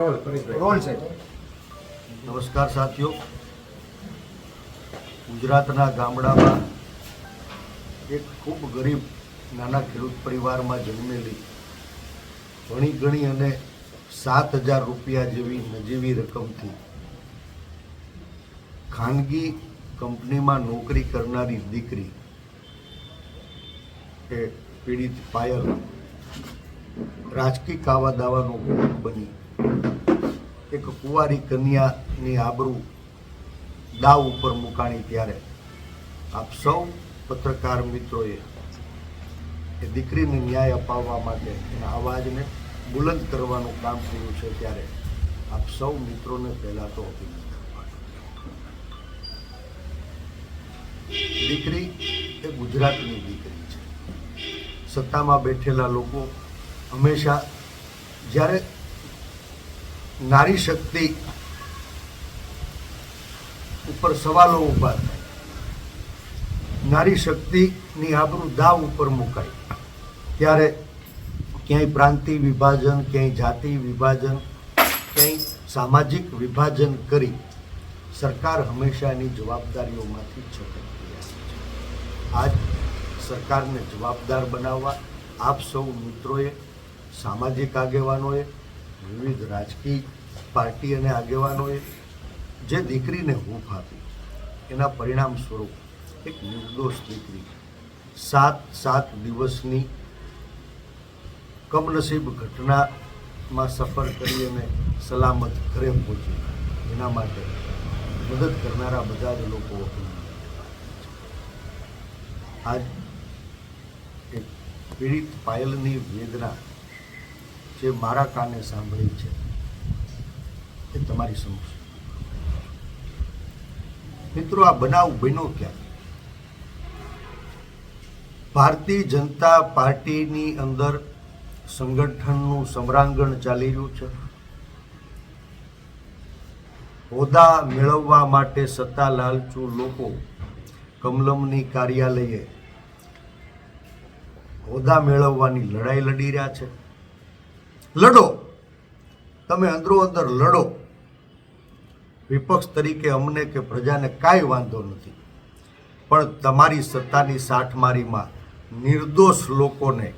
Role છે। નમસ્કાર સાથીઓ, ગુજરાતના ગામડામાં એક ખૂબ ગરીબ નાના ખેડૂત પરિવારમાં જન્મેલી ભણી ગણી અને 7,000 રૂપિયા જેવી નજીવી રકમથી ખાનગી કંપનીમાં નોકરી કરનારી દીકરી એ પીડિત પાયલ રાજકીય કાવા દાવાનો ભોગ બની એક કુંવારી કન્યાની આબરૂ દાવ ઉપર મુકાણી ત્યારે આપ સૌ પત્રકાર મિત્રોએ એ દીકરીને ન્યાય અપાવવા માટે એના અવાજને બુલંદ કરવાનું કામ કર્યું છે ત્યારે આપ સૌ મિત્રોને પહેલાં તો અભિનંદન પાઠવું છું। દીકરી એ ગુજરાતની દીકરી છે। સત્તામાં બેઠેલા લોકો હંમેશા જ્યારે નારી શક્તિ ઉપર સવાલો ઊભા થાય, નારી શક્તિની આબરૂ દાવ ઉપર મુકાય ત્યારે ક્યાંય પ્રાંતિય વિભાજન, ક્યાંય જાતિ વિભાજન, ક્યાંય સામાજિક વિભાજન કરી સરકાર હંમેશા એની જવાબદારીઓમાંથી છટકતી આવે છે। આજ સરકારને જવાબદાર બનાવવા આપ સૌ મિત્રોએ, સામાજિક આગેવાનોએ, વિવિધ રાજકીય પાર્ટી અને આગેવાનોએ જે દીકરીને હૂંફ આપી એના પરિણામ સ્વરૂપ એક નિર્દોષ દીકરી 7 દિવસની કમનસીબ ઘટનામાં સફર કરી અને સલામત ઘરે પહોંચી, એના માટે મદદ કરનારા બધા જ લોકો આજ એક પીડિત પાયલની વેદના જે મારા કાને સાંભળી છે એ તમારી સમક્ષ મિત્રો, આ બનાવ બન્યો ક્યાં? ભારતીય જનતા પાર્ટીની અંદર સંગઠનનું સમરાંગણ ચાલી રહ્યું છે। હોદ્દા મેળવવા માટે સત્તા લાલચુ લોકો કમલમની કાર્યાલયે હોદ્દા મેળવવાની લડાઈ લડી રહ્યા છે। લડો, તમે અંદરો અંદર લડો, વિપક્ષ તરીકે અમને કે પ્રજાને કાંઈ વાંધો નથી, પણ તમારી સત્તાની સાઠમારીમાં નિર્દોષ લોકોને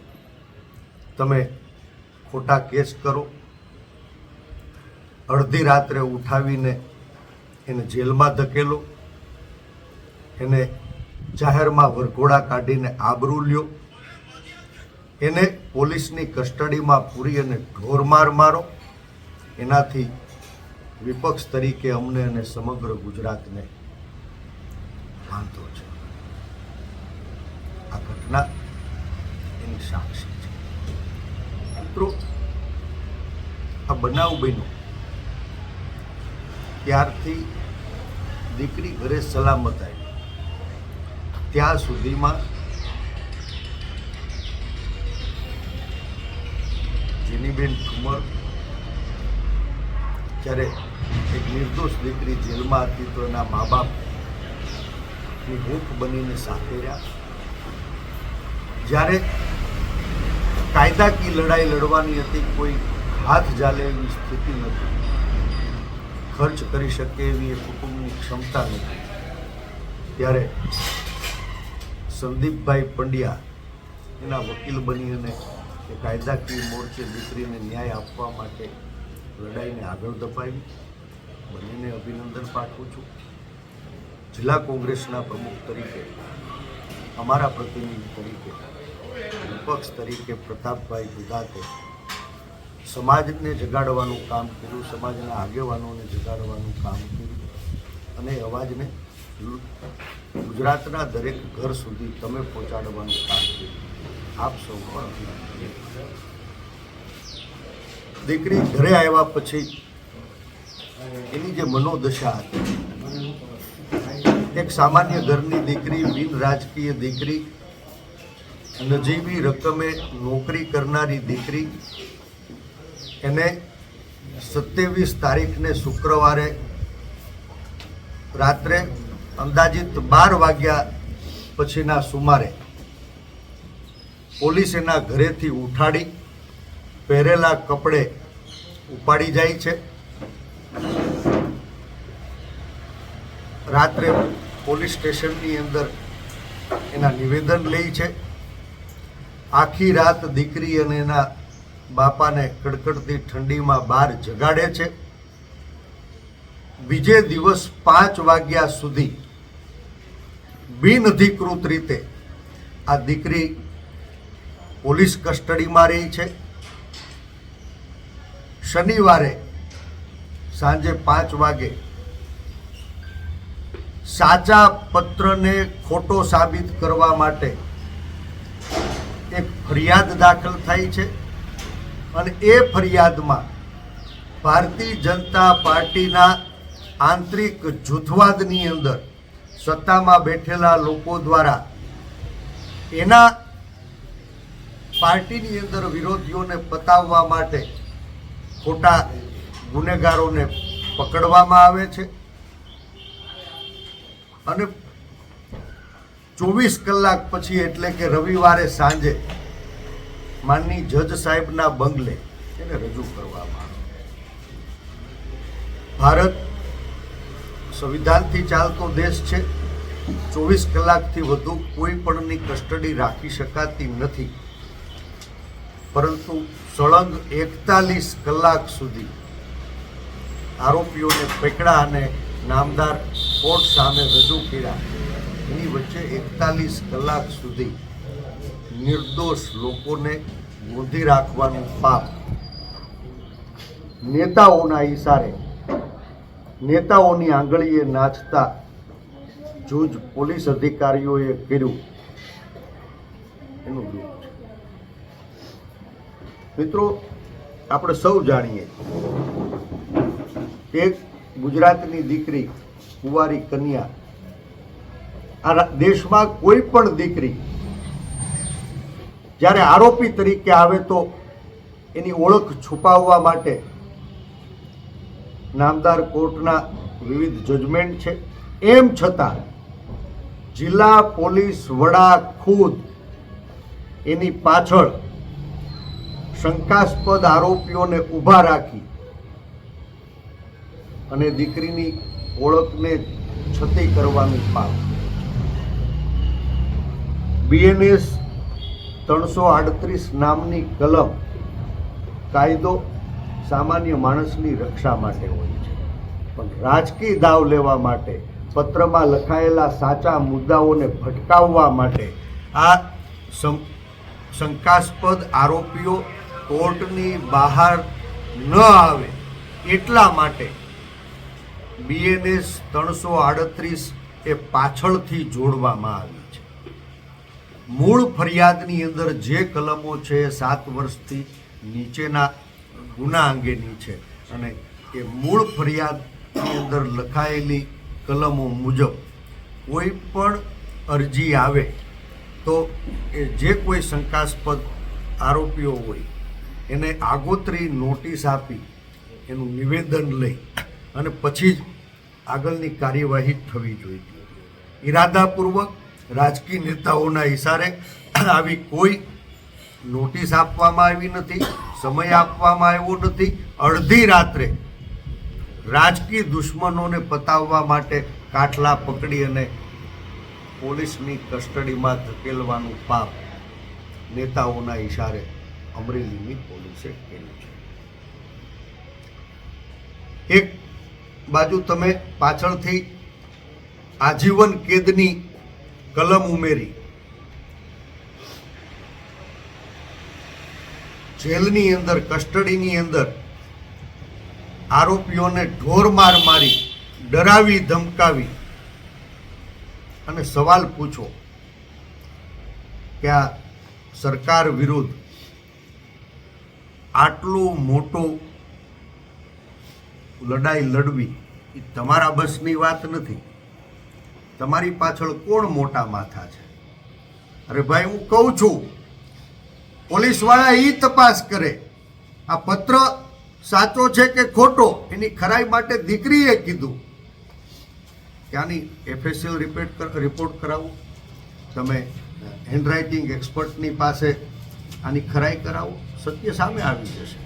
તમે ખોટા કેસ કરો, અડધી રાત્રે ઉઠાવીને એને જેલમાં ધકેલો, એને જાહેરમાં વરઘોડા કાઢીને આબરૂ લ્યો, એને પોલીસની કસ્ટડીમાં પૂરી અને ઢોરમાર મારો, એનાથી વિપક્ષ તરીકે અમને અને સમગ્ર ગુજરાતને વાંધો છે। આ ઘટના એની સાક્ષી છે। મિત્રો, આ બનાવ બન્યો ત્યારથી દીકરી ઘરે સલામત આવી ત્યાં સુધીમાં જેનીબેન ઠુમર જ્યારે એક નિર્દોષ દીકરી જેલમાં હતી તો એના મા બાપની હૂંફ બનીને સાથે રહ્યા। જ્યારે કાયદાકીય લડાઈ લડવાની હતી, કોઈ હાથ ઝાલે એવી સ્થિતિ નથી, ખર્ચ કરી શકે એવી એ કુટુંબની ક્ષમતા નથી, ત્યારે સંદીપભાઈ પંડ્યા એના વકીલ બની અને એ કાયદાકીય મોરચે દીકરીને ન્યાય આપવા માટે લડાઈને આગળ ધપાવી। બંનેને અભિનંદન પાઠવું છું। જિલ્લા કોંગ્રેસના પ્રમુખ તરીકે, અમારા પ્રતિનિધિ તરીકે, વિપક્ષ તરીકે પ્રતાપભાઈ ગુદાતે સમાજને જગાડવાનું કામ કર્યું, સમાજના આગેવાનોને જગાડવાનું કામ કર્યું અને અવાજને ગુજરાતના દરેક ઘર સુધી તમે પહોંચાડવાનું કામ કર્યું। આપ સૌ પણ દીકરી ઘરે આવ્યા પછી એની જે મનોદશા હતી, એક સામાન્ય ઘરની દીકરી, બિન રાજકીય દીકરી, નજીવી રકમે નોકરી કરનારી દીકરી, એને 27 તારીખને શુક્રવારે રાત્રે અંદાજિત 12 વાગ્યા પછીના સુમારે પોલીસ એના ઘરેથી ઉઠાડી પહેરેલા કપડે ઉપાડી જાય છે. રાત્રે પોલીસ સ્ટેશનની અંદર એના નિવેદન લે છે. આખી રાત દીકરી અને એના બાપાને કડકડતી ઠંડીમાં બહાર જગાડે છે. બીજે દિવસ 5 વાગ્યા સુધી બિનઅધિકૃત રીતે આ દીકરી પોલીસ કસ્ટડીમાં રહી છે. શનિવારે સાંજે 5 વાગે સાચા પત્રને ખોટો સાબિત કરવા માટે એક ફરિયાદ દાખલ થઈ છે અને એ ફરિયાદમાં ભારતીય જનતા પાર્ટીના આંતરિક જૂથવાદની અંદર સત્તામાં બેઠેલા લોકો દ્વારા એના પાર્ટીની અંદર વિરોધીઓને પતાવવા માટે ખોટા ગુનેગારોને પકડવામાં આવે છે અને 24 કલાક પછી એટલે કે રવિવારે સાંજે માનની જજ સાહેબના બંગલે એને રજૂ કરવામાં આવે. ભારત સંવિધાનથી ચાલતો દેશ છે. 24 કલાકથી વધુ કોઈ પણની કસ્ટડી રાખી શકાતી નથી, પરંતુ સળંગ 41 કલાક સુધી આરોપીઓને પકડ્યા અને નામદાર કોર્ટ સામે રજૂ કર્યા. એની વચ્ચે 41 કલાક સુધી નિર્દોષ લોકોને ગોંધી રાખવાનું પાપ નેતાઓના ઈશારે નેતાઓની આંગળીએ નાચતા જૂજ પોલીસ અધિકારીઓએ કર્યું એનું દુઃખ છે. મિત્રો, આપણે સૌ જાણીએ એક ગુજરાતની દીકરી, કુંવારી કન્યા, આ દેશમાં કોઈ પણ દીકરી જ્યારે આરોપી તરીકે આવે તો એની ઓળખ છુપાવવા માટે નામદાર કોર્ટના વિવિધ જજમેન્ટ છે. એમ છતાં જિલ્લા પોલીસ વડા ખુદ એની પાછળ શંકાસ્પદ આરોપીઓને ઊભા રાખી અને દીકરીની ઓળખને છતી કરવાનું પાપ. BNS 338 નામની કલમ કાયદો સામાન્ય માણસની રક્ષા માટે હોય છે, પણ રાજકીય દાવ લેવા માટે, પત્રમાં લખાયેલા સાચા મુદ્દાઓને ભટકાવવા માટે આ શંકાસ્પદ આરોપીઓ કોર્ટની બહાર ન આવે એટલા માટે BNS 338 એ પાછળથી જોડવામાં આવી છે. મૂળ ફરિયાદની અંદર જે કલમો છે 7 વર્ષથી નીચેના ગુના અંગેની છે અને એ મૂળ ફરિયાદની અંદર લખાયેલી કલમો મુજબ કોઈ પણ અરજી આવે તો એ જે કોઈ શંકાસ્પદ આરોપીઓ હોય એને આગોતરી નોટિસ આપી એનું નિવેદન લઈ અને પછી જ આગળની કાર્યવાહી થવી જોઈએ. ઈરાદાપૂર્વક રાજકીય નેતાઓના ઈશારે આવી કોઈ નોટિસ આપવામાં આવી નથી, સમય આપવામાં આવ્યો નથી. અડધી રાત્રે રાજકીય દુશ્મનોને પતાવવા માટે કાઠલા પકડી અને પોલીસની કસ્ટડીમાં ધકેલવાનું પાપ નેતાઓના ઈશારે અમરેલીની પોલીસે કર્યું છે. એક બાજુ તમે પાછળથી આજીવન કેદની કલમ ઉમેરી જેલની અંદર, કસ્ટડીની અંદર આરોપીઓને ઢોરમાર મારી, ડરાવી ધમકાવી અને સવાલ પૂછો કે આ સરકાર વિરુદ્ધ આટલું મોટું લડાઈ લડવી એ તમારા બસની વાત નથી. તમારી પાછળ કોણ મોટા માથા છે? અરે ભાઈ, હું કહું છું પોલીસવાળા એ તપાસ કરે આ પત્ર સાચો છે કે ખોટો. એની ખરાઈ માટે દીકરીએ કીધું કે આની FSL રિપોર્ટ કરાવો, તમે હેન્ડરાઇટિંગ એક્સપર્ટની પાસે આની ખરાઈ કરાવો, સત્ય સામે આવી જશે.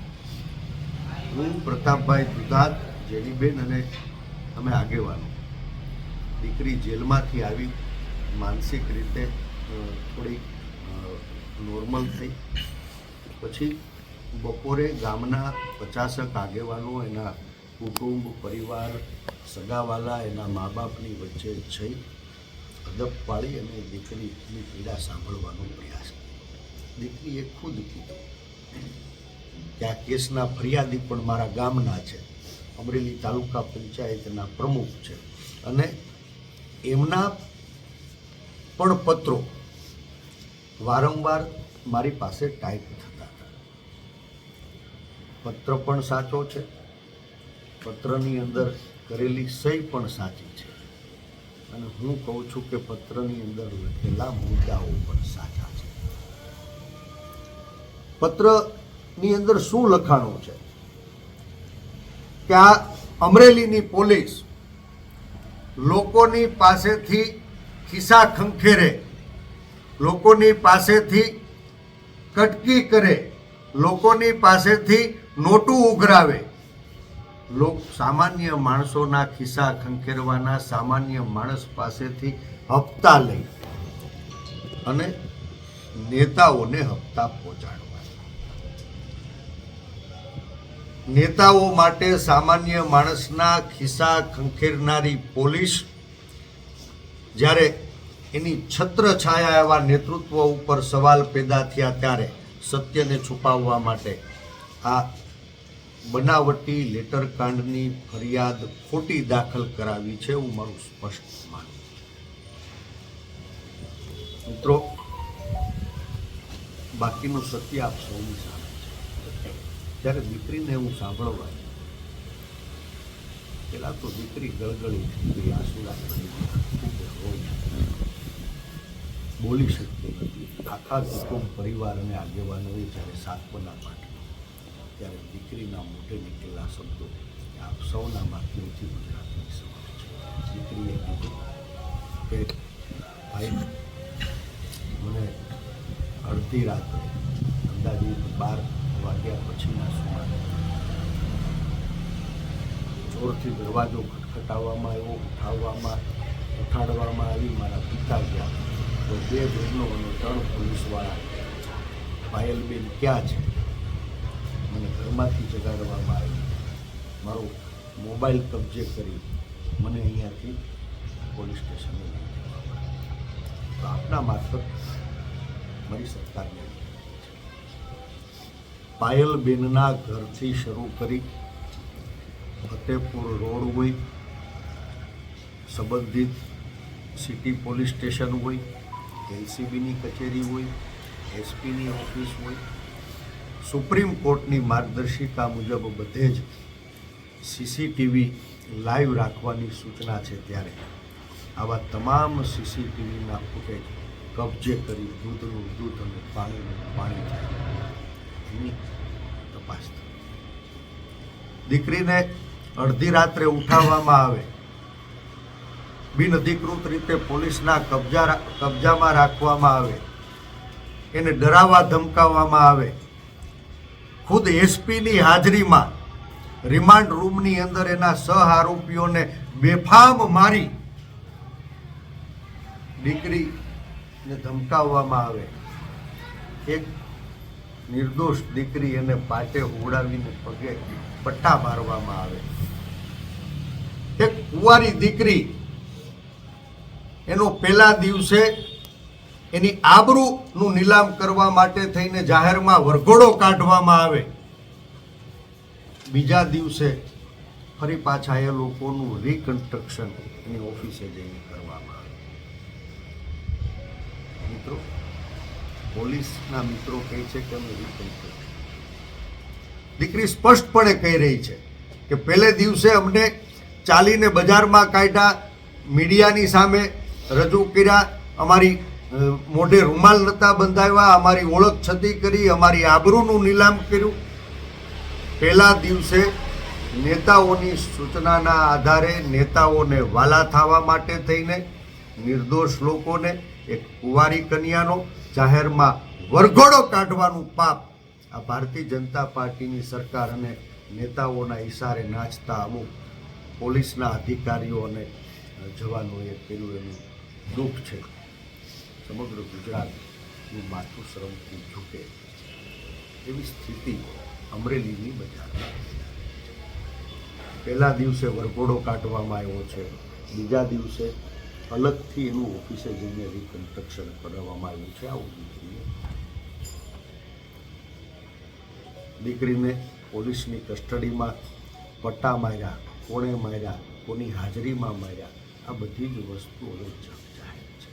હું પ્રતાપભાઈ દુધાત, જેડીબેન અને અમે આગેવાનો, દીકરી જેલમાંથી આવી માનસિક રીતે થોડી નોર્મલ થઈ પછી બપોરે ગામના 50 આગેવાનો, એના કુટુંબ પરિવાર, સગાવાલા, એના મા બાપની વચ્ચે જઈ અદબ પાડી અને દીકરીની પીડા સાંભળવાનો પ્રયાસ કર્યો. દીકરીએ ખુદ કીધું કે આ કેસના ફરિયાદી પણ મારા ગામના છે, અમરેલી તાલુકા પંચાયતના પ્રમુખ છે, અને એમના પણ પત્રો વારંવાર મારી પાસે ટાઈપ થતા હતા. પત્ર પણ સાચો છે, પત્રની અંદર કરેલી સહી પણ સાચી છે, અને હું કહું છું કે પત્રની અંદર લખેલા મુદ્દાઓ પણ સાચા છે. પત્રની અંદર શું લખાણું છે કે આ અમરેલીની પોલીસ લોકોની પાસેથી ખિસ્સા ખંખેરે, લોકોની પાસેથી કટકી કરે, લોકોની પાસેથી નોટું ઉઘરાવે, સામાન્ય માણસોના ખિસ્સા ખંખેરવાના, સામાન્ય માણસ પાસેથી હપ્તા લઈ અને નેતાઓને હપ્તા પહોંચાડવા. નેતાઓ માટે સામાન્ય માણસના ખિસ્સા ખંખેરનારી પોલીસ જ્યારે એની છત્રછાયા એવા નેતૃત્વ ઉપર સવાલ પેદા થયા ત્યારે સત્યને છુપાવવા માટે આ બનાવટી લેટરકાંડની ફરિયાદ ખોટી દાખલ કરાવી છે, હું મારું સ્પષ્ટ માનું. મિત્રો, બાકીનું સત્ય આપ સૌની સામે છે. જ્યારે દીકરીને હું સાંભળવા, પેલા તો દીકરી ગળગળી થઈ, આંસુડા પડી, ખૂબ રોઈ, બોલી શકતી નથી. આખા કુટુંબ પરિવાર અને આગેવાનોએ જ્યારે સાંત્વના પાઠવી ત્યારે દીકરીના મોઢે નીકળેલા શબ્દો આપ સૌના માધ્યમથી ગુજરાતની સમક્ષ છે. દીકરીએ કીધું કે ભાઈ, મને અડધી રાત્રે અંદાજે 12 વાગ્યા પછીના સુમારે જોરથી દરવાજો ખટખટાવવામાં આવ્યો, ઉઠાડવામાં આવી. મારા પિતા ગયા તો 2 બહેનો અને 3 પોલીસવાળા, પાયલબેન ક્યાં છે, મને ઘરમાંથી જગાડવામાં આવી. મારો મોબાઈલ કબજે કરી મને અહીંયાથી પોલીસ સ્ટેશને લઈ જવામાં. તો આપના મારફત મારી સરકારને પાયલબેનના ઘરથી શરૂ કરી ફતેપુર રોડ હોય, સંબંધિત સિટી પોલીસ સ્ટેશન હોય, એલસીબીની કચેરી હોય, એસપીની ઓફિસ હોય, સુપ્રીમ કોર્ટની માર્ગદર્શિકા મુજબ બધે જ સીસીટીવી લાઈવ રાખવાની સૂચના છે. ત્યારે આવા તમામ સીસીટીવીના ફૂટેજ કબજે કરી દૂધનું દૂધ અને પાણીનું પાણી થાય એની તપાસ થાય. દીકરીને અડધી રાત્રે ઉઠાવવામાં આવે, બિનઅધિકૃત રીતે પોલીસના કબજામાં રાખવામાં આવે, એને ડરાવવા ધમકાવવામાં આવે, ખુદ એસપીની હાજરીમાં રિમાન્ડ રૂમની અંદર એના સહ આરોપીઓને બેફામ મારી દીકરીને ધમકાવવામાં આવે, એક નિર્દોષ દીકરી એને પાટે ઉડાવીને પગે પટ્ટા મારવામાં આવે, એક કુંવારી દીકરી એનો પહેલા દિવસે એની આબરૂનું નીલામ કરવા માટે થઈને જાહેરમાં વરઘોડો કાઢવામાં આવે, બીજા દિવસે ફરી પાછા એ લોકોનું રિકન્સ્ટ્રક્શન એની ઓફિસે જઈને કરવામાં આવે. મિત્રો, પોલીસના મિત્રો કહે છે કે અમે રિકન્સ્ટ્રક્શન, દીકરી સ્પષ્ટપણે કહી રહી છે કે પહેલે દિવસે અમને ચાલીને બજારમાં કાઢ્યા, મીડિયાની સામે રજૂ કર્યા, અમારી મોઢે રૂમાલ નહોતા બંધાવ્યા, અમારી ઓળખ છતી કરી, અમારી આબરૂનું નીલામ કર્યું. પહેલા દિવસે નેતાઓની સૂચનાના આધારે, નેતાઓને વાલા થવા માટે થઈને નિર્દોષ લોકોને, એક કુંવારી કન્યાનો જાહેરમાં વરઘોડો કાઢવાનું પાપ આ ભારતીય જનતા પાર્ટીની સરકાર અને નેતાઓના ઈશારે નાચતા અમુક પોલીસના અધિકારીઓ અને જવાનોએ કર્યું એનું દુઃખ છે. સમગ્ર ગુજરાતનું માથું શરમથી ઝૂકે એવી સ્થિતિ અમરેલીની બજારમાં. પહેલા દિવસે વરઘોડો કાઢવામાં આવ્યો છે, બીજા દિવસે અલગથી એનું ઓફિસે જઈને રિકન્સ્ટ્રક્શન કરાવવામાં આવ્યું છે. આવું દીકરીને પોલીસની કસ્ટડીમાં પટ્ટા માર્યા, કોણે માર્યા, કોની હાજરીમાં માર્યા, આ બધી જ વસ્તુ હવે જાહેર છે.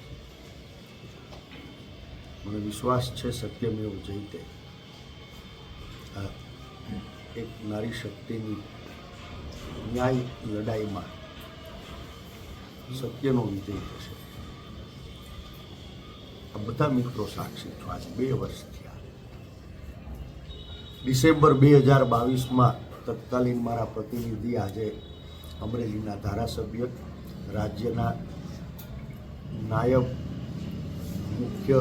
મને વિશ્વાસ છે સત્યમેવ જયતે, આ એક નારી શક્તિની ન્યાય લડાઈમાં સત્યનો વિજય થશે. આ બધા મિત્રો સાક્ષી છો. આજ 2 વર્ષ થયા. ડિસેમ્બર 2022માં તત્કાલીન મારા પ્રતિનિધિ, આજે અમરેલીના ધારાસભ્ય, રાજ્યના નાયબ મુખ્ય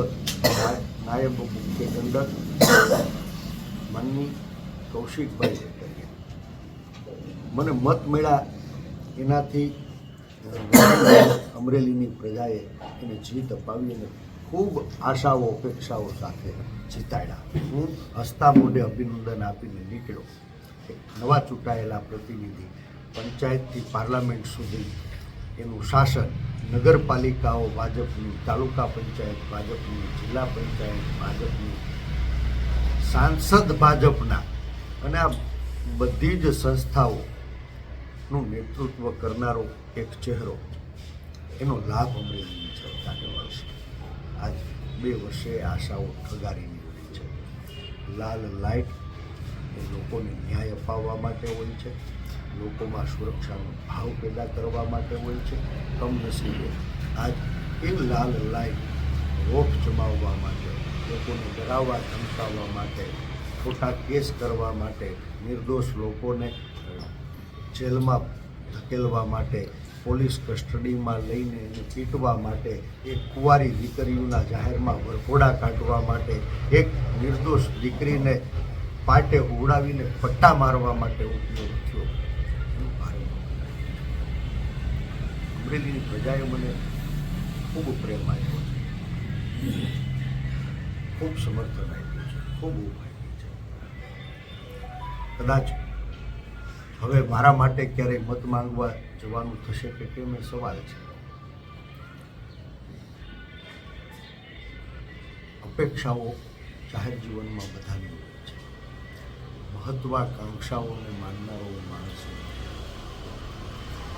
દંડક માનની કૌશિકભાઈ મને મત મળ્યા, એનાથી અમરેલીની પ્રજાએ એને જીત અપાવી અને ખૂબ આશાઓ અપેક્ષાઓ સાથે જીતાડ્યા. હું હસતા મોઢે અભિનંદન આપીને નીકળ્યો. એક નવા ચૂંટાયેલા પ્રતિનિધિ પંચાયતથી પાર્લામેન્ટ સુધી એનું શાસન, નગરપાલિકાઓ ભાજપની, તાલુકા પંચાયત ભાજપની, જિલ્લા પંચાયત ભાજપની, સાંસદ ભાજપના, અને આ બધી જ સંસ્થાઓનું નેતૃત્વ કરનારો એક ચહેરો, એનો લાભ અમરેલીની જનતાને મળશે. આજ 2 વર્ષે આશાઓ ઠગારી નીકળી છે. લાલ લાઇટ એ લોકોને ન્યાય અપાવવા માટે હોય છે, લોકોમાં સુરક્ષાનો ભાવ પેદા કરવા માટે હોય છે. કમનસીબે આજ એ લાલ લાઇટ રોફ જમાવવા માટે, લોકોને ડરાવવા ધમકાવવા માટે, ખોટા કેસ કરવા માટે, નિર્દોષ લોકોને જેલમાં ધકેલવા માટે, પોલીસ કસ્ટડીમાં લઈને એને પીટવા માટે, એક કુંવારી દીકરીઓના જાહેરમાં વરઘોડા કાઢવા માટે, એક નિર્દોષ દીકરીને પાટે ઉડાવીને પટ્ટા મારવા માટે ઉપયોગ થયો. અમરેલીની પ્રજાએ મને ખૂબ પ્રેમ આપ્યો છે, ખૂબ સમર્થન આપ્યું છે, ખૂબ ઊભ આપી છે. કદાચ હવે મારા માટે ક્યારેય મત માંગવા જવાનું થશે કે કેમ એ સવાલ છે. અપેક્ષાઓ જાહેર જીવનમાં બધાની હોય છે. મહત્વાકાંક્ષાઓને માનનારો માણસ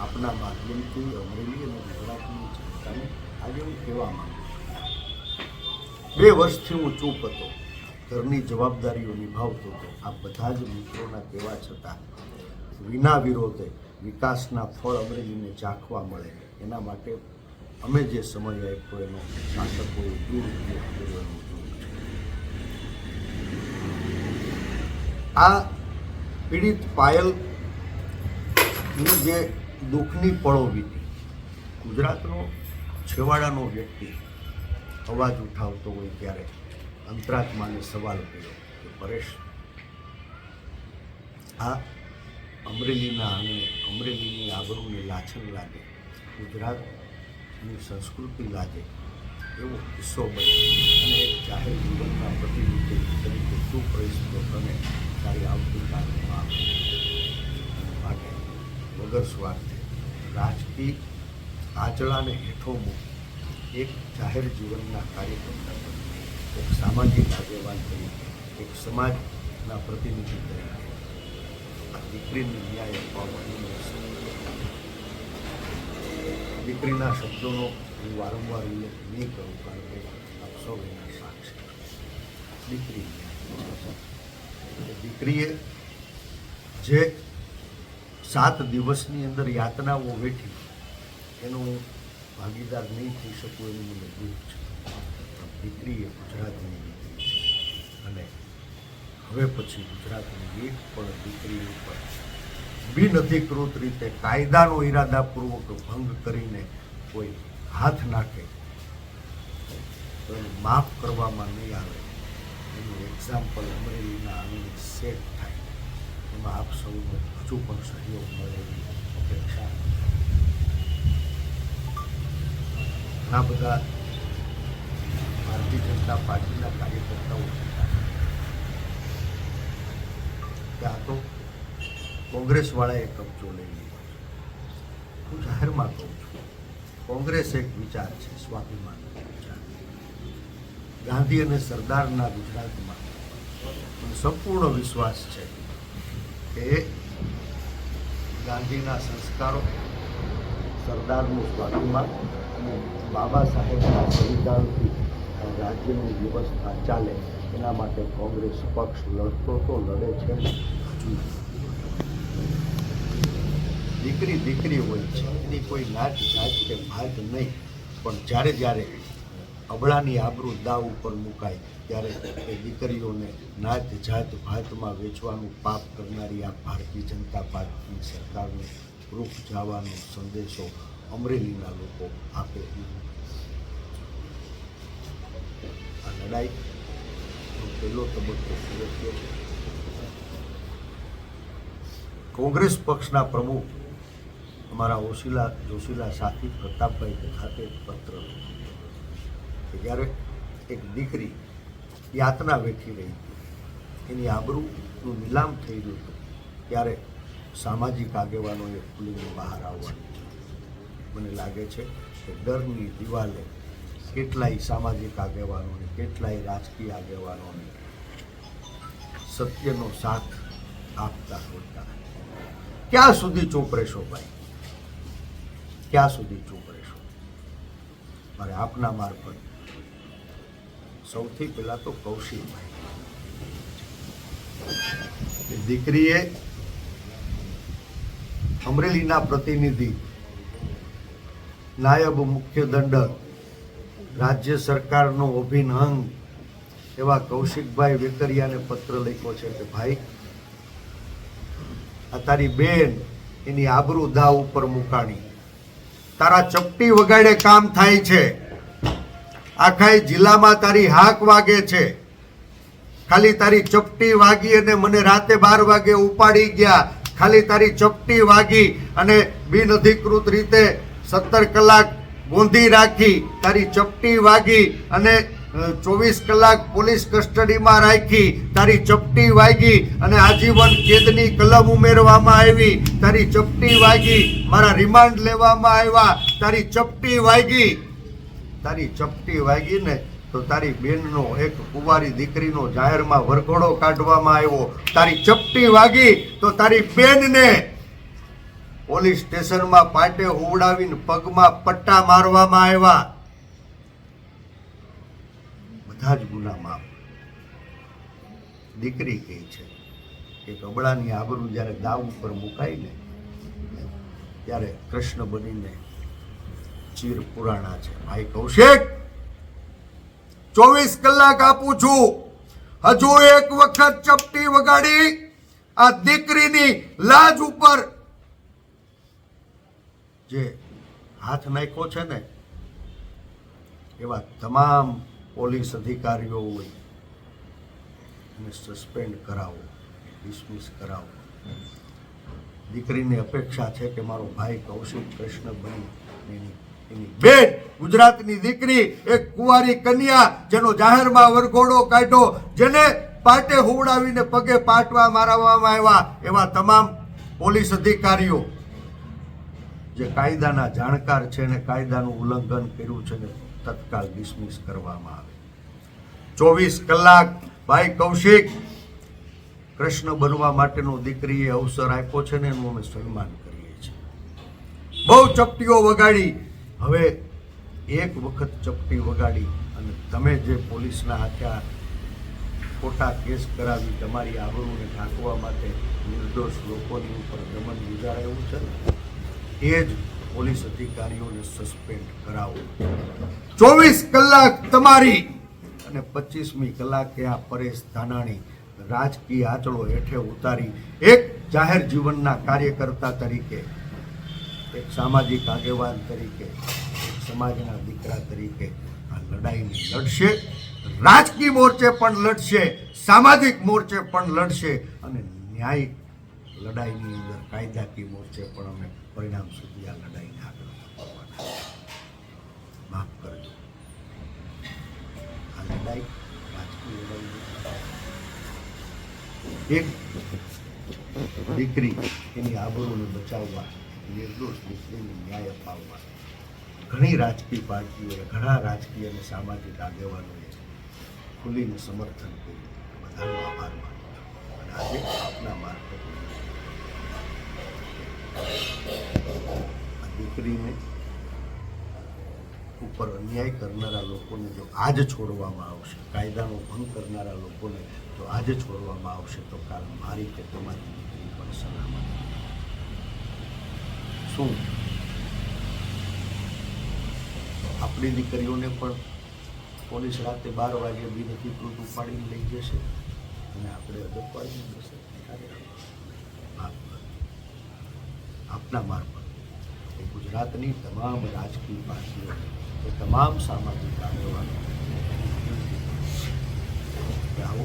આપના માધ્યમથી અમરેલી અને ગુજરાતની જનતાને આજે હું કહેવા માંગુ છું, 2 વર્ષથી હું ચૂપ હતો, ઘરની જવાબદારીઓ નિભાવતો હતો. આ બધા જ મિત્રોના કહેવા છતાં વિના વિરોધે વિકાસના ફળ અમરેલીને ચાખવા મળે, એના માટે અમે જે સમય આપ્યો એનો શાસકોએ દુરુપયોગ કર્યો. આ પીડિત પાયલની જે દુઃખની પળો વીતી, ગુજરાતનો છેવાડાનો વ્યક્તિ અવાજ ઉઠાવતો હોય ત્યારે અંતરાત્માને સવાલ કર્યો કે પરેશ, આ અમરેલીના આંગણે અમરેલીની આબરૂને લાછન લાગે, ગુજરાતની સંસ્કૃતિ લાગે એવો કિસ્સો બને અને એક જાહેર જીવનના પ્રતિનિધિ તરીકે શું કહીશ તો તને તારી આવતીકાલમાં માટે વગર સ્વાર્થે રાજકીય આંચળાને હેઠો મૂકી એક જાહેર જીવનના કાર્યકર્તા તરીકે, એક સામાજિક આગેવાન તરીકે, એક સમાજના પ્રતિનિધિ તરીકે આ દીકરીને ન્યાય અપાવવાની રહેશે. દીકરીના શબ્દોનો હું વારંવાર ઉલ્લેખ નહીં કરું, કારણ કે આપ સૌ એના સાક્ષી. દીકરીએ જે 7 દિવસની અંદર યાતનાઓ વેઠી એનો હું ભાગીદાર નહીં થઈ શકું એનું મને દુઃખ છે. દીકરી એ ગુજરાતની દીકરી છે અને હવે પછી ગુજરાતની એક પણ દીકરી ઉપર બિનઅધિકૃત રીતે કાયદાનો ઈરાદાપૂર્વક ભંગ કરીને કોઈ હાથ નાખે તો એને માફ કરવામાં નહીં આવે એનું એક્ઝામ્પલ અમરેલીના આંગણે સેટ થાય એમાં આપ સૌનો હજુ પણ સહયોગ મળે એવી અપેક્ષા. ઘણા બધા ભારતીય જનતા પાર્ટીના કાર્યકર્તાઓ કે આ તો કોંગ્રેસવાળાએ કબજો લઈ લીધો છે. હું જાહેરમાં કહું છું, કોંગ્રેસ એક વિચાર છે, સ્વાભિમાનનો વિચાર. ગાંધી અને સરદારના ગુજરાતમાં મને સંપૂર્ણ વિશ્વાસ છે કે ગાંધીના સંસ્કારો, સરદારનું સ્વાભિમાન અને બાબા સાહેબના સંવિધાનથી રાજ્યની વ્યવસ્થા ચાલે એના માટે કોંગ્રેસ પક્ષ લડતો તો લડે છે. દીકરી હોય છે, એની કોઈ નાચ જાત કે ભાત નહીં, પણ જ્યારે જ્યારે અબળાની આબરૂ દાવ ઉપર મુકાય ત્યારે એ દીકરીઓને નાચ જાત ભાતમાં વેચવાનું પાપ કરનારી આ ભારતીય જનતા પાર્ટીની સરકારને રૂપ જવાનો સંદેશો અમરેલીના લોકો આપે. આ લડાઈનો પહેલો તબક્કો પૂરો થયો છે. કોંગ્રેસ પક્ષના પ્રમુખ અમારા જોશીલા સાથી પ્રતાપભાઈ ખાતે પત્ર કે જ્યારે એક દીકરી યાતના વેઠી રહી હતી, એની આબરૂનું નીલામ થઈ રહ્યું હતું, ત્યારે સામાજિક આગેવાનોએ ખુલીને બહાર આવવાનું. મને લાગે છે કે ડરની દિવાલે કેટલાય સામાજિક આગેવાનોને, કેટલાય રાજકીય આગેવાનોને સત્યનો સાથ આપતા હોતા. ક્યાં સુધી ચૂપ રહેશો ભાઈ? ક્યાં સુધી ચૂપ રહેશો? મારે આપના મારફત સૌથી પહેલા તો કૌશિકભાઈ, દીકરીએ અમરેલીના પ્રતિનિધિ, નાયબ મુખ્ય દંડક, રાજ્ય સરકારનો અભિન્ન અંગ એવા કૌશિકભાઈ વેકરિયાને પત્ર લખ્યો છે કે ભાઈ, આ તારી બેન એની આબરૂ દાવ ઉપર મુકાણી, તારા ચપટી વગાડે કામ થાય છે, આખા જિલ્લામાં તારી હાક વાગે છે, ખાલી તારી ચપટી વાગી અને મને રાતે 12 વાગે ઉપાડી ગયા, ખાલી તારી ચપટી વાગી અને બિન અધિકૃત રીતે 17 કલાક ગોંધી રાખી, તારી ચપટી વાગી અને 24 કલાક પોલીસ કસ્ટડીમાં રાખી, તારી ચપટી વાગી અને આજીવન કેદની કલમ ઉમેરવામાં આવી, તારી ચપટી વાગી મારા રિમાન્ડ લેવામાં આવ્યા, તારી ચપટી વાગી ને તો તારી બેનનો, એક કુંવારી દીકરીનો જાહેરમાં વરઘોડો કાઢવામાં આવ્યો, તારી ચપટી વાગી તો તારી બેનને પોલીસ સ્ટેશનમાં પાટે હોવડાવીને પગમાં પટ્ટા મારવામાં આવ્યા. બધા જ ગુના માફ. દીકરી કહે છે કે કબડાની આબરૂ જ્યારે દાવ ઉપર મુકાય ને ત્યારે કૃષ્ણ બનીને ચીર પુરાણા છે. ભાઈ કૌશિક, 24 કલાક આપું છું, હજુ એક વખત ચપટી વગાડી આ દીકરીની લાજ ઉપર જે હાથ નાખ્યો છે ને એવા તમામ પોલીસ અધિકારીઓ હોય એને સસ્પેન્ડ કરાવો, ડિસમિસ કરાવો. દીકરીને અપેક્ષા છે કે મારો ભાઈ કૌશિક કૃષ્ણ બની એની બેન, ગુજરાતની દીકરી, એક કુંવારી કન્યા જેનો જાહેરમાં વરઘોડો કાઢ્યો, જેને પાટે હોવડાવીને પગે પાટવા મારવામાં આવ્યા, એવા તમામ પોલીસ અધિકારીઓ જે કાયદાના જાણકાર છે ને કાયદાનું ઉલ્લંઘન કર્યું છે ને તત્કાલ ડિસમિસ કરવામાં આવે. 24 કલાક ભાઈ કૌશિક કૃષ્ણ બનવા માટેનો દીકરીએ અવસર આપ્યો છે ને એનું અમે સન્માન કરીએ છીએ. બહુ ચપટીઓ વગાડી, હવે એક વખત ચપટી વગાડી અને તમે જે પોલીસના હાથે ખોટા કેસ કરાવી તમારી આબરૂને ઢાંકવા માટે નિર્દોષ લોકોની ઉપર દમન ગુજારાયું છે ને એ જ પોલીસ અધિકારીઓને સસ્પેન્ડ કરાવો. 24 કલાક તમારી અને 25મી કલાકે આ પરેશ ધાનાણી રાજકીય આંચળો હેઠે ઉતારી એક જાહેર જીવનના કાર્યકર્તા તરીકે, એક સામાજિક આગેવાન તરીકે, એક સમાજના દીકરા તરીકે આ લડાઈને લડશે. રાજકીય મોરચે પણ લડશે, સામાજિક મોરચે પણ લડશે અને ન્યાય લડાઈની અંદર કાયદાકીય મોરચે પણ અમે પરિણામ સુધી આ લડાઈને આગળ ધપાવવાના. માફ કરજો, આ લડાઈ રાજકીય લડાઈ એક દીકરી એની આબરૂને બચાવવા, નિર્દોષ દીકરીને ન્યાય અપાવવા ઘણી રાજકીય પાર્ટીઓએ, ઘણા રાજકીય અને સામાજિક આગેવાનોએ ખુલીને સમર્થન કર્યું. બધાનો આભાર માનું છું. અને આજે આપના મારફતે આ દીકરીને ઉપર અન્યાય કરનારા લોકોને જો આજ છોડવામાં આવશે, કાયદાનો ભંગ કરનારા લોકોને જો આજે છોડવામાં આવશે, તો કાલ મારી કે તમારી દીકરી પણ સલામત. શું આપણી દીકરીઓને પણ પોલીસ રાતે 12 વાગે બિનઅધિકૃત ઉપાડીને લઈ જશે અને આપણે અદપાડીને જશે? આપના મારફત એ ગુજરાતની તમામ રાજકીય પાર્ટીઓ, એ તમામ સામાજિક આગેવાનો આવો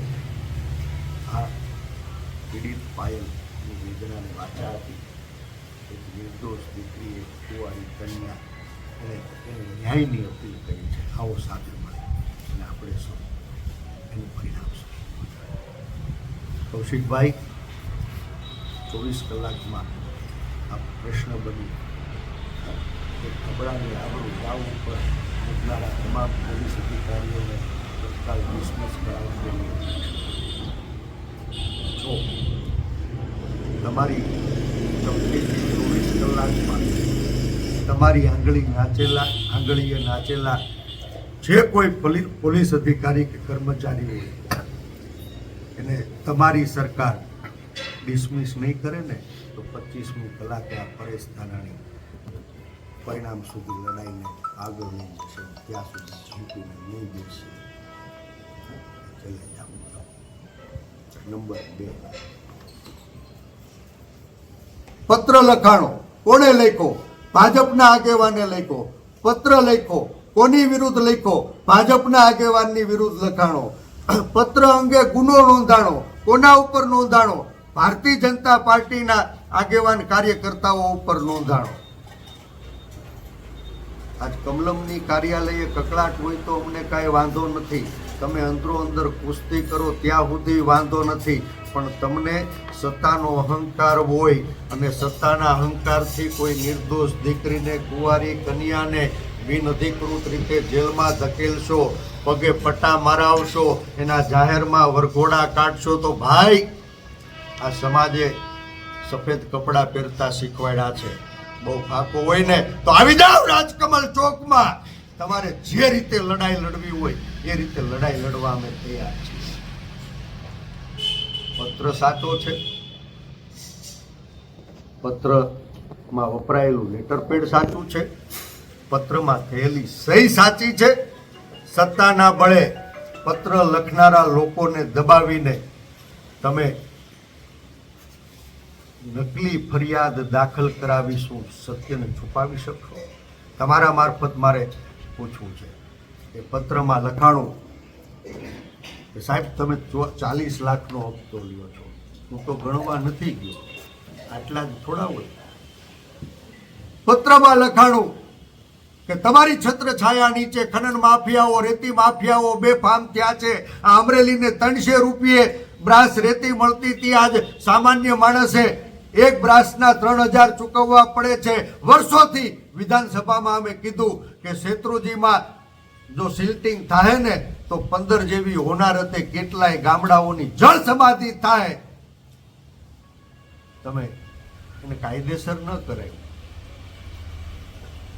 આ પીડિત પાયલની વેદનાને વાચા આપી એક નિર્દોષ દીકરી, એક કુંવારી કન્યા એને ન્યાયની અપીલ કરી છે. આવો સાથે મળે અને આપણે સૌ એનું પરિણામ કૌશિકભાઈ 24 કલાકમાં આ પ્રશ્ન બની એક કપડાની આબરૂ દાવ ઉપર મૂકનારા તમામ પોલીસ અધિકારીઓને તત્કાલ ડિસમિસ કરાવી દેવી છો. તમારી 24 કલાકમાં તમારી આંગળીએ નાચેલા જે કોઈ પોલીસ અધિકારી કે કર્મચારી હોય એને તમારી સરકાર ડિસમિસ નહીં કરે ને, તો 25મી કલાકે આ પરેશ ધાનાણી પરિણામ સુધી લડાઈને આગળ લઈ જશે. ત્યાં સુધી જીતીને નહીં દેશે. ચલે જાઓ. નંબર 2, પત્ર લખાણો. કોણે લખ્યો? ભાજપના આગેવાને લખ્યો. પત્ર લખ્યો. કોની વિરુદ્ધ લખ્યો? ભાજપના આગેવાનની વિરુદ્ધ લખાણો. પત્ર અંગે ગુનો નોંધાણો. કોના ઉપર નોંધાણો? ભારતીય જનતા પાર્ટીના આગેવાન કાર્યકર્તાઓ ઉપર નોંધાણો. આજ કમલમની કાર્યાલયે કકળાટ હોય તો અમને કાંઈ વાંધો નથી. તમે અંદરો અંદર કુસ્તી કરો ત્યાં સુધી વાંધો નથી. પણ તમને સત્તાનો અહંકાર હોય અને સત્તાના અહંકારથી કોઈ નિર્દોષ દીકરીને, કુંવારી કન્યાને બિનઅધિકૃત રીતે જેલમાં ધકેલશો, પગે પટ્ટા મરાવશો, એના જાહેરમાં વરઘોડા કાઢશો, તો ભાઈ આ સમાજે સફેદ કપડાં પહેરતા શીખવાડ્યા છે. બહુ ફાકો હોય ને તો આવી જાઓ રાજકમલ ચોકમાં. તમારે જે રીતે લડાઈ લડવી હોય એ રીતે લડાઈ લડવા અમે તૈયાર છીએ. પત્ર સાચો છે. પત્રમાં વપરાયેલું લેટર પેડ સાચું છે. પત્રમાં થયેલી સહી સાચી છે. સત્તાના બળે પત્ર લખનારા લોકોને દબાવીને તમે નકલી ફરિયાદ દાખલ કરાવી શું સત્યને છુપાવી શકશો? તમારા મારફત મારે પૂછવું છે. એ પત્રમાં લખાણું કે સાહેબ તમે 40 લાખનો હપ્તો લ્યો છો. હું તો ગણવા નથી ગયો, આટલા જ થોડા હોય. પત્રમાં લખાણું કે તમારી છત્ર છાયા નીચે ખનન માફિયાઓ, રેતી માફિયાઓ બેફામ થયા છે. આ અમરેલીને 300 રૂપિયે બ્રાસ રેતી મળતી હતી, આજ સામાન્ય માણસે એક બ્રાસના 3000 ચૂકવવા પડે છે. વર્ષોથી વિધાનસભામાં અમે કીધું કે શેત્રુજીમાં જો સિલ્ટિંગ થાય ને તો 15 જેવી હોનારતે કેટલાય ગામડાઓની જળ સમાધિ થાય. તમે એને કાયદેસર ન કરાય.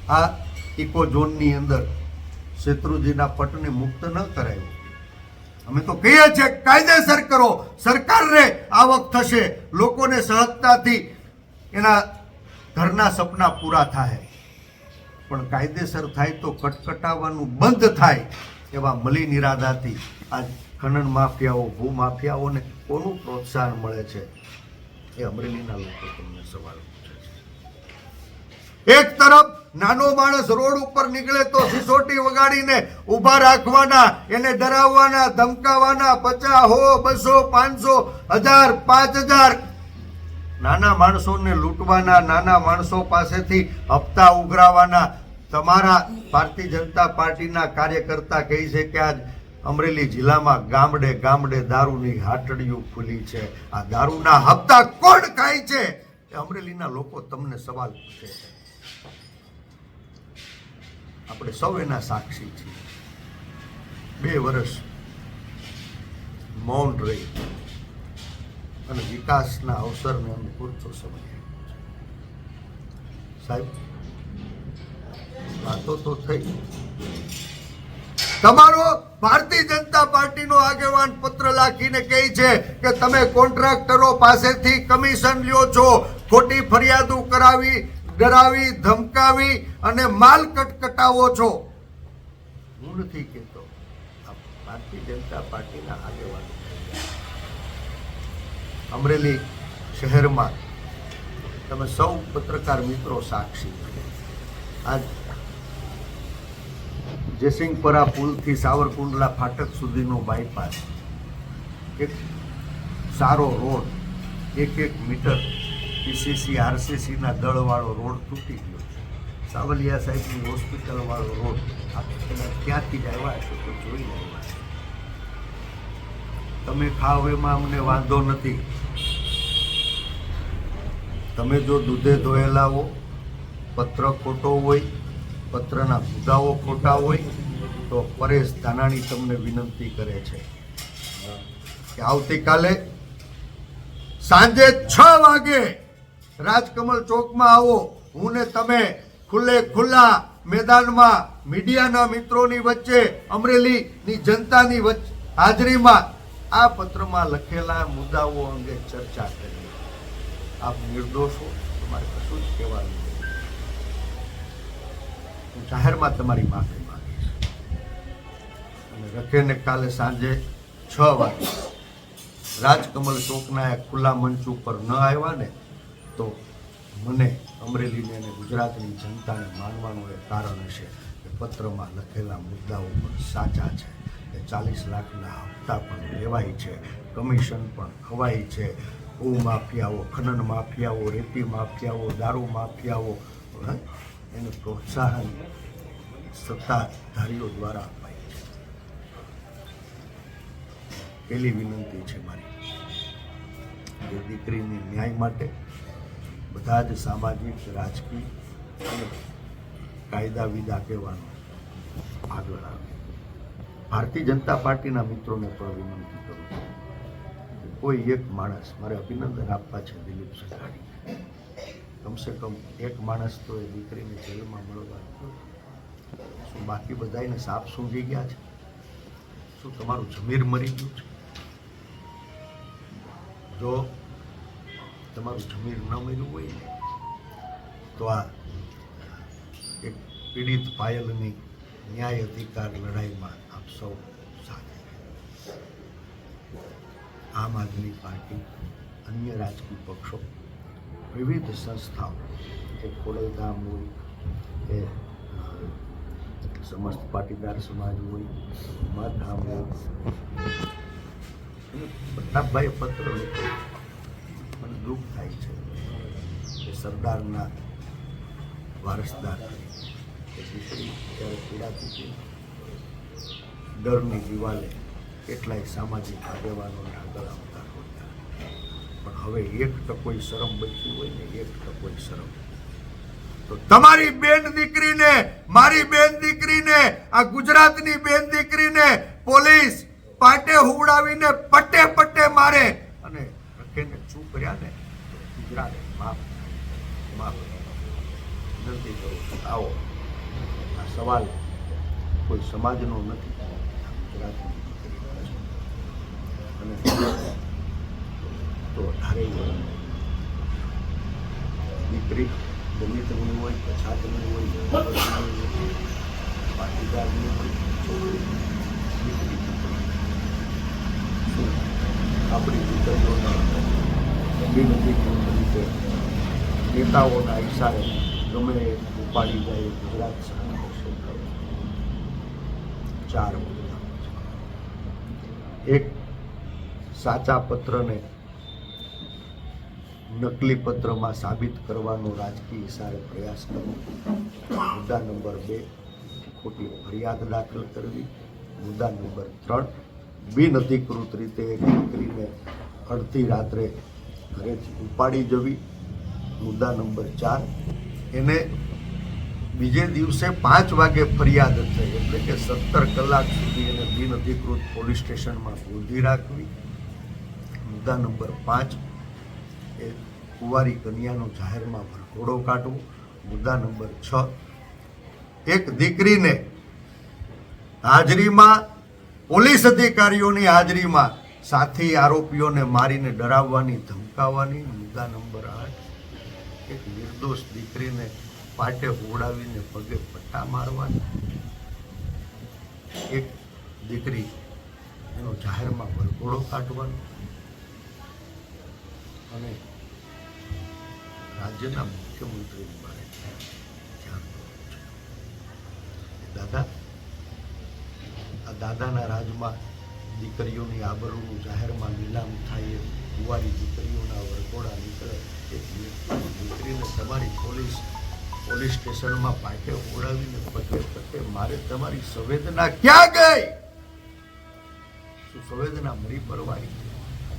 આ ઇકો ઝોનની અંદર શેત્રુજીના પટને મુક્ત ન કરાયું. અમે તો કહીએ છીએ કાયદેસર કરો. સરકારને આવક થશે, લોકોને સહજતાથી એના ઘરના સપના પૂરા થાય. પણ કાયદેસર થાય તો કટકટાવાનું બંધ થાય એવા મલિન ઇરાદાથી આ ખનન માફિયાઓ, ભૂમાફિયાઓને કોનું પ્રોત્સાહન મળે છે એ અમરેલીના લોકો તમને સવાલ પૂછે છે. એક તરફ નાનો માણસ રોડ ઉપર નીકળે તો સિસોટી વગાડીને ઊભા રાખવાના, એને ડરાવવાના, ધમકાવાના, 50, 100, 200, 500, 1000, 5000 નાના માણસોને લૂંટવાના, નાના માણસો પાસેથી હપ્તા ઉઘરાવાના તમારા ભારતીય જનતા પાર્ટીના કાર્યકર્તા કહે છે કે આજ અમરેલી જિલ્લામાં ગામડે ગામડે દારૂની હાટડીઓ ખુલી છે. આ દારૂના હપ્તા કોણ ખાય છે એ અમરેલીના લોકો તમને સવાલ પૂછે છે. આપણે સૌ એના સાક્ષી છીએ. 2 વર્ષ મૌન રહી અને વિકાસના અવસરને અમે પૂરતો સમય આપ્યો છે. સાહેબ, વાતો તો થઈ. તમારો ભારતીય જનતા પાર્ટીનો આગેવાન પત્ર લખીને કહે છે કે તમે કોન્ટ્રાક્ટરો પાસેથી કમિશન લ્યો છો, ખોટી ફરિયાદો કરાવી, ડરાવી, ધમકાવી અને માલ કટકટાવો છો. હું નથી કહેતો, ભારતીય જનતા પાર્ટીના આગેવાનો અમરેલી શહેરમાં તમે સૌ પત્રકાર મિત્રો સાક્ષી છો. આજ જયસિંહપરા પુલથી સાવરકુંડલા ફાટક સુધીનો બાયપાસ, એક સારો રોડ, 1 મીટર પીસીસી આરસીસીના દળવાળો રોડ તૂટી ગયો છે. સાવલિયા સાહેબની હોસ્પિટલવાળો રોડ આપણે ક્યાંથી જ આવ્યા છો તો જોઈ આવ્યા છો. તમે ખાવ એમાં અમને વાંધો નથી. તમે જો દૂધે ધોયેલા હો, પત્ર ખોટો હોય, પત્રના મુદ્દાઓ ખોટા હોય તો પરેશ ધાનાણી તમને વિનંતી કરે છે કે આવતીકાલે સાંજે 6 વાગે રાજકમલ ચોકમાં આવો. હું ને તમે ખુલ્લા મેદાનમાં મીડિયાના મિત્રોની વચ્ચે, અમરેલીની જનતાની હાજરીમાં આ પત્રમાં લખેલા મુદ્દાઓ અંગે ચર્ચા કરીએ. આપ નિર્દોષો, તમારે કશું જ કહેવાનું નથી. હું જાહેરમાં તમારી માફી માંગીશ અને રખેને કાલે સાંજે 6 વાગે રાજકમલ ચોકના એક ખુલ્લા મંચ ઉપર ન આવ્યા ને તો મને, અમરેલીને અને ગુજરાતની જનતાને માનવાનું એ કારણ હશે કે પત્રમાં લખેલા મુદ્દાઓ પણ સાચા છે. કે 40 લાખના હપ્તા પણ લેવાય છે, કમિશન પણ ખવાય છે. ભૂમાફિયાઓ, ખનન માફિયાઓ, રેતી માફિયાઓ, દારૂ માફિયાઓ એને પ્રોત્સાહન સત્તાધારીઓ દ્વારા અપાય છે. પહેલી વિનંતી છે મારી કે દીકરીની ન્યાય માટે બધા જ સામાજિક, રાજકીય અને કાયદાવિદ આગેવાનો આગળ આવે. ભારતીય જનતા પાર્ટીના મિત્રોને પણ વિનંતી કરું છું કે કોઈ એક માણસ, મારે અભિનંદન આપવા છે દિલીપ સંઘાણી, કમસે કમ એક માણસ તો એ દીકરીને જેલમાં મળવા. શું બાકી બધાને સાપ સૂંઘી ગયા છે? શું તમારું જમીર મરી ગયું છે? જો તમારું જમીર ન મર્યું હોય ને તો આ એક પીડિત પાયલની ન્યાય અધિકાર લડાઈમાં આપ સૌ સાથે. આમ આદમી પાર્ટી, અન્ય રાજકીય પક્ષો, વિવિધ સંસ્થાઓ, કે ખોડલધામ હોય, કે સમસ્ત પાટીદાર સમાજ હોય, ઉમાધામ હોય, પ્રતાપભાઈ પત્ર લખો. મને દુઃખ થાય છે કે સરદારના વારસદાર એ દીકરી ત્યારે પીડાતી હતી. ડરની દિવાલે કેટલાય સામાજિક આગેવાનોને આગળ આવતા હતા, પણ હવે 1% શરમ બચી હોય ને, 1% શરમ તો તમારી બેન દીકરીને, મારી બેન દીકરીને, આ ગુજરાતની બેન દીકરીને પોલીસ પાટે હુવડાવીને પટ્ટે પટ્ટે મારે અને રખેને ચૂપ રહ્યા ને ગુજરાત માફ વિનંતી કરું છું. આવો, આ સવાલ કોઈ સમાજનો નથી, ગુજરાતની અને તો ધારે દીકરી દલિતની હોય, પછાતની હોય, પાટીદારની હોય, દીકરી આપણી દીકરીઓના રીતે નેતાઓના ઈશારે ગમે ઉપાડી જાય ગુજરાત સરકાર. 4 મુદ્દા. એક, સાચા પત્રને નકલી પત્રમાં સાબિત કરવાનો રાજકીય ઇશારે પ્રયાસ કરવો. મુદ્દા નંબર 2, ખોટી ફરિયાદ દાખલ કરવી. મુદ્દા નંબર 3, બિનઅધિકૃત રીતે એક દીકરીને અડધી રાત્રે ઘરેથી ઉપાડી જવી. મુદ્દા નંબર 4, એને બીજે દિવસે 5 વાગે ફરિયાદ થઈ એટલે કે 17 કલાક સુધી એને બિનઅધિકૃત પોલીસ સ્ટેશનમાં ગોંધી રાખવી. મુદ્દા નંબર 5, એ કુંવારી કન્યાનો જાહેરમાં વરઘોડો કાઢવો. મુદ્દા નંબર 6, એક દીકરીને હાજરીમાં પોલીસ અધિકારીઓની હાજરીમાં સાથી આરોપીઓને મારીને ડરાવવાની ધમકાવવાની. મુદ્દા નંબર 8, એક નિર્દોષ દીકરીને પાટે હોડાવીને પગે પટ્ટા મારવાની. એક દીકરી એનો જાહેરમાં વરઘોડો કાઢવાનો. અને રાજ્યના મુખ્યમંત્રીની મારે ધ્યાન દોરવું છે. દાદા, આ દાદાના રાજમાં દીકરીઓની આબરૂનું જાહેરમાં નીલામ થાય, કુંવારી દીકરીઓના વરઘોડા નીકળે. એક દીકરીને તમારી પોલીસ સ્ટેશનમાં પાટે ઓળાવીને પગે પગે મારે. તમારી સંવેદના ક્યાં ગઈ? શું સંવેદના મરી પરવારી?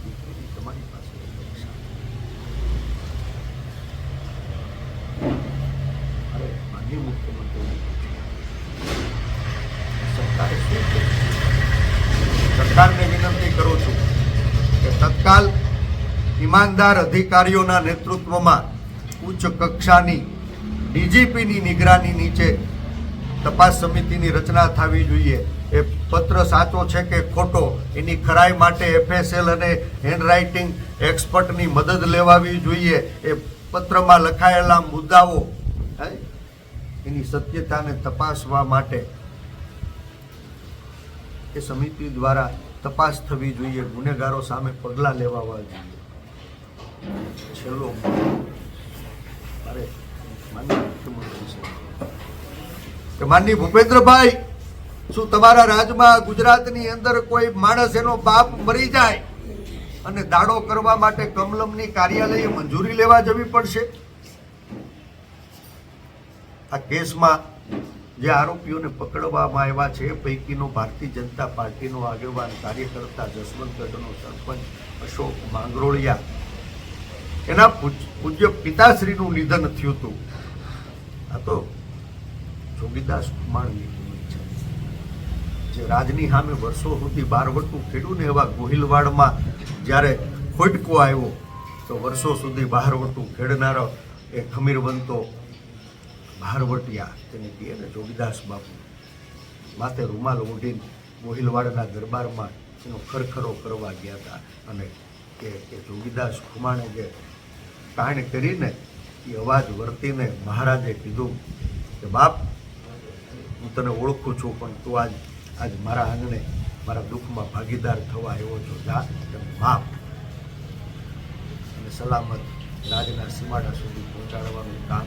દીકરી તમારી પાસે માનનીય મુખ્યમંત્રી સરકારે શું કર્યું? સરકારને વિનંતી કરું છું કે તત્કાલ ઈમાનદાર અધિકારીઓના નેતૃત્વમાં ઉચ્ચ કક્ષાની ડીજીપીની નિગરાની નીચે તપાસ સમિતિની રચના થવી જોઈએ. એ પત્ર સાચો છે કે ખોટો એની ખરાઈ માટે FSL અને હેન્ડરાઇટિંગ એક્સપર્ટની મદદ લેવાવી જોઈએ. એ પત્રમાં લખાયેલા મુદ્દાઓ એની સત્યતાને તપાસવા માટે એ સમિતિ દ્વારા તપાસ થવી જોઈએ. ગુનેગારો સામે પગલાં લેવા જોઈએ. છેલ્લો અરે માનનીય ભૂપેન્દ્રભાઈ, શું તમારા રાજમાં ગુજરાતની અંદર કોઈ માણસ એનો બાપ મરી જાય અને દાડો કરવા માટે કમલમની કાર્યાલયે મંજૂરી લેવા જવી પડશે? આ કેસમાં જે આરોપીઓને પકડવામાં આવ્યા છે એ પૈકીનો ભારતીય જનતા પાર્ટીનો આગેવાન કાર્યકર્તા જસવંતગઢનો સરપંચ અશોક માંગરોળિયા, એના પૂજ્ય પિતાશ્રીનું નિધન થયું હતું. આ તો જોગીદાસ ખુમાણની ભૂમિ છે, જે રાજની સામે વર્ષો સુધી બારવટું ખેડ્યું ને. એવા ગોહિલવાડમાં જ્યારે ખોટકો આવ્યો તો વર્ષો સુધી બહારવટું ખેડનારો એ ખમીરવંતો બહારવટિયા તેને કહે ને જોગીદાસ બાપુ માથે રૂમાલ ઓઢીને ગોહિલવાડના દરબારમાં એનો ખરખરો કરવા ગયા હતા. અને કે જોગીદાસ ખુમાણે જે કાંડ કરીને એ અવાજ વર્તીને મહારાજે કીધું કે બાપ, હું તને ઓળખું છું, પણ તું આજ મારા આંગણે મારા દુઃખમાં ભાગીદાર થવા આવ્યો છો. જા બાપ, અને સલામત રાજના સીમાડા સુધી પહોંચાડવાનું કામ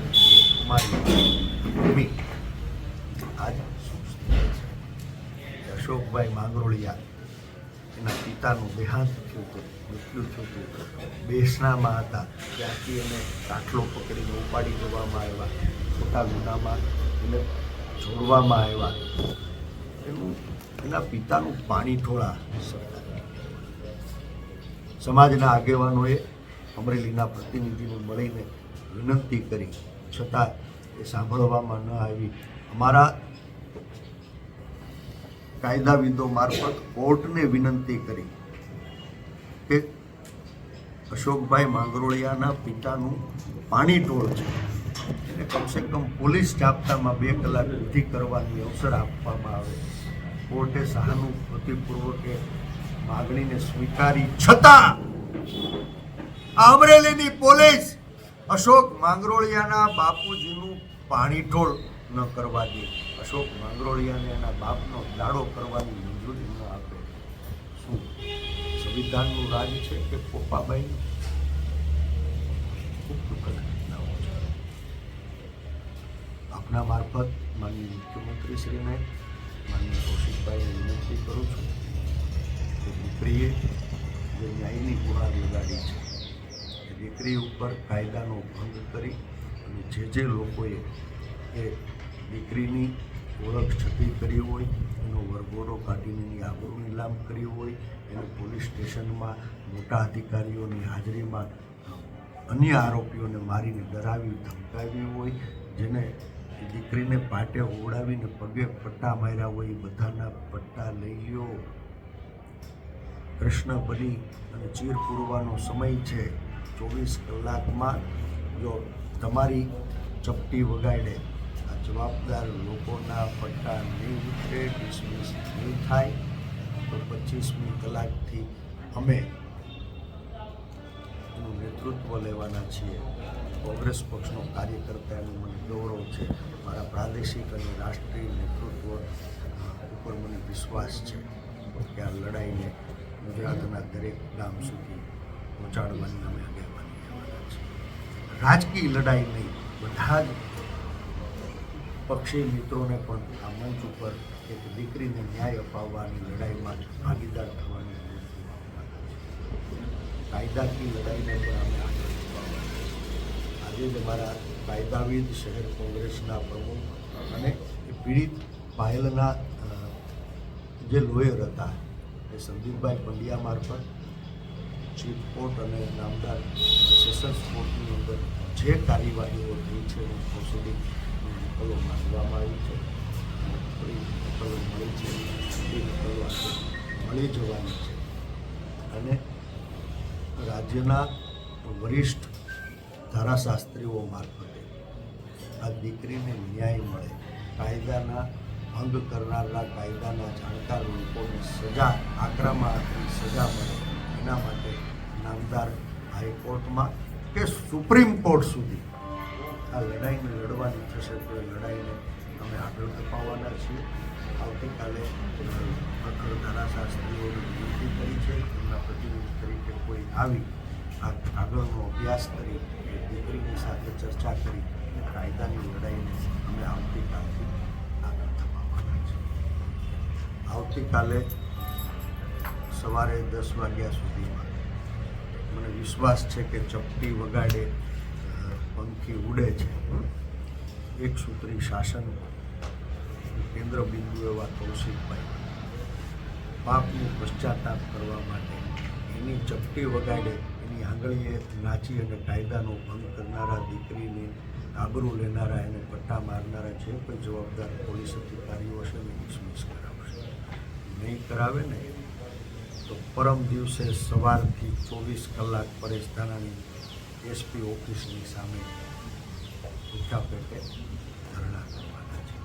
કુમારી ભૂમિ. આજ અશોકભાઈ માંગરોળિયા, એના પિતાનું દેહાંત થયું હતું, મૃત્યુ થયું હતું. બેસણામાં હતા ત્યાંથી એને કાટલો પકડીને ઉપાડી જવામાં આવ્યા. ખોટા ગુનામાં એને છોડવામાં આવ્યા. એના પિતાનું પાણી ઠોળા સમાજના આગેવાનોએ અમરેલીના પ્રતિનિધિને મળીને વિનંતી કરી, છતાં એ સાંભળવામાં ન આવી. અમારા કાયદાવિદો મારફત કોર્ટને વિનંતી કરી કે અશોકભાઈ માંગરોળિયાના પિતાનું પાણી ટોળ છે, એને કમસે કમ પોલીસ જાપ્તામાં 2 કલાક વિધિ કરવાની અવસર આપવામાં આવે. કોર્ટે સહાનુભૂતિપૂર્વક માગણીને સ્વીકારી, છતાં અમરેલીની પોલીસ અશોક માંગરોળિયાના બાપુજીનું પાણી ઢોળ ન કરવા દે, અશોક માંગરોળિયાને એના બાપનો દાડો કરવાની મંજૂરી ન આપે. શું સંવિધાનનું રાજ છે કે પોપાબાઈનું? ખૂબ દુઃખદ ઘટનાઓ છે. આપના મારફત માનનીય મુખ્યમંત્રીશ્રીને, માનનીય કૌશિકભાઈને વિનંતી કરું છું કે દીકરીએ જે ન્યાયની ગુહાર લગાડી છે દીકરી ઉપર કાયદાનો ભંગ કરી અને જે લોકોએ એ દીકરીની ઓળખ છતી કરી હોય, એનો વરઘોડો કાઢીને એની આબરૂ નીલામ કરી હોય, એને પોલીસ સ્ટેશનમાં મોટા અધિકારીઓની હાજરીમાં અન્ય આરોપીઓને મારીને ડરાવી ધમકાવી હોય, જેને દીકરીને પાટે ઓવડાવીને પગે પટ્ટા માર્યા હોય, એ બધાના પટ્ટા લઈ લ્યો. કૃષ્ણ બની અને ચીર પૂરવાનો સમય છે. 24 કલાકમાં જો તમારી ચપટી વગાડે આ જવાબદાર લોકોના પટ્ટા નહીં ઉતરે, ડિસમિસ નહીં થાય, તો 25મી કલાકથી અમે એનું નેતૃત્વ લેવાના છીએ. કોંગ્રેસ પક્ષનો કાર્યકર્તા એનું મને ગૌરવ છે. મારા પ્રાદેશિક અને રાષ્ટ્રીય નેતૃત્વ ઉપર મને વિશ્વાસ છે કે આ લડાઈને ગુજરાતના દરેક ગામ સુધી પહોંચાડવાની અમે આગેવાની લેવાના છીએ. રાજકીય લડાઈ નહીં, બધા જ પક્ષી મિત્રોને પણ આ મંચ ઉપર એક દીકરીને ન્યાય અપાવવાની લડાઈમાં ભાગીદાર થવાની કાયદાકીય લડાઈને પણ અમે આગળ અપાવવાના છીએ. આજે જ અમારા કાયદાવિદ શહેર કોંગ્રેસના પ્રમુખ અને પીડિત પાયલના જે લોયર હતા એ સંદીપભાઈ પંડ્યા મારફત ચીફ કોર્ટ અને નામદાર સેશન્સ કોર્ટની અંદર જે કાર્યવાહીઓ થઈ છે એ પ્રોસિડિંગની નકલો માંગવામાં આવી છે. થોડી નકલો મળી છે, એ નકલો આજે મળી જવાની છે અને રાજ્યના વરિષ્ઠ ધારાશાસ્ત્રીઓ મારફતે આ દીકરીને ન્યાય મળે, કાયદાના ભંગ કરનારના, કાયદાના જાણકાર લોકોને સજા, આકરામાં આકરી સજા મળે, એના માટે નામદાર હાઈકોર્ટમાં કે સુપ્રીમ કોર્ટ સુધી આ લડાઈને લડવાની થશે. તો એ લડાઈને અમે આગળ ધપાવવાના છીએ. આવતીકાલે પ્રખર ધારાશાસ્ત્રીઓને વિનંતી કરી છે, એમના પ્રતિનિધિ તરીકે કોઈ આવી આ આગળનો અભ્યાસ કરી દીકરીની સાથે ચર્ચા કરી કાયદાની લડાઈને અમે આવતીકાલથી આગળ ધપાવવાના છીએ. આવતીકાલે સવારે 10 વાગ્યા સુધીમાં મને વિશ્વાસ છે કે ચપટી વગાડે પંખી ઉડે છે. એક સૂત્રી શાસન કેન્દ્ર બિંદુ એવા કૌશિકભાઈ પાપનું પશ્ચાતાપ કરવા માટે એની ચપટી વગાડે, એની આંગળીએ નાચી અને કાયદાનો ભંગ કરનારા, દીકરીને આબરૂ લેનારા, એને પટ્ટા મારનારા જે કોઈ જવાબદાર પોલીસ અધિકારીઓ હશે ને ડિસમિસ કરાવશે. નહીં કરાવે ને તો પરમ દિવસે સવારથી 24 કલાક પરેશ ધાનાની એસપી ઓફિસની સામે ભૂખ્યા પેટે ધરણા કરવાના છે.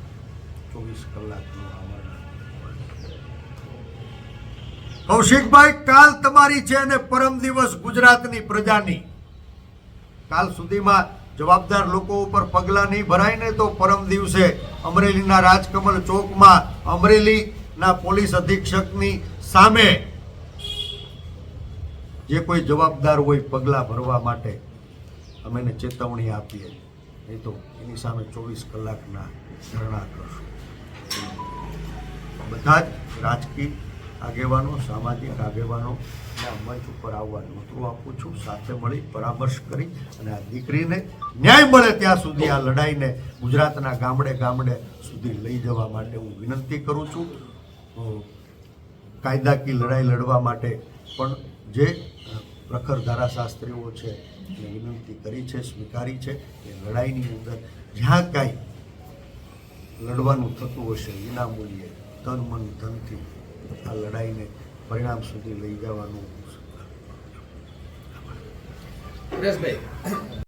24 કલાકનું આમરણ. કૌશિકભાઈ, કાલ તમારી છે અને પરમ દિવસ ગુજરાતની પ્રજાની. કાલ સુધીમાં જવાબદાર લોકો ઉપર પગલાં નહીં ભરાય ને તો પરમ દિવસે અમરેલીના રાજકમલ ચોકમાં અમરેલીના પોલીસ અધિક્ષકની સામે જે કોઈ જવાબદાર હોય પગલાં ભરવા માટે અમે એને ચેતવણી આપીએ, નહીં તો એની સામે 24 કલાકના ધરણા કરશું. બધા જ રાજકીય આગેવાનો, સામાજિક આગેવાનો આ મંચ ઉપર આવવા નોતરું આપું છું. સાથે મળી પરામર્શ કરી અને આ દીકરીને ન્યાય મળે ત્યાં સુધી આ લડાઈને ગુજરાતના ગામડે ગામડે સુધી લઈ જવા માટે હું વિનંતી કરું છું. કાયદાકીય લડાઈ લડવા માટે પણ જે પ્રખર ધારાશાસ્ત્રીઓ છે એને વિનંતી કરી છે, સ્વીકારી છે કે લડાઈની અંદર જ્યાં કાંઈ લડવાનું થતું હશે વિના મૂલ્યે તન મન ધનથી આ લડાઈને પરિણામ સુધી લઈ જવાનું.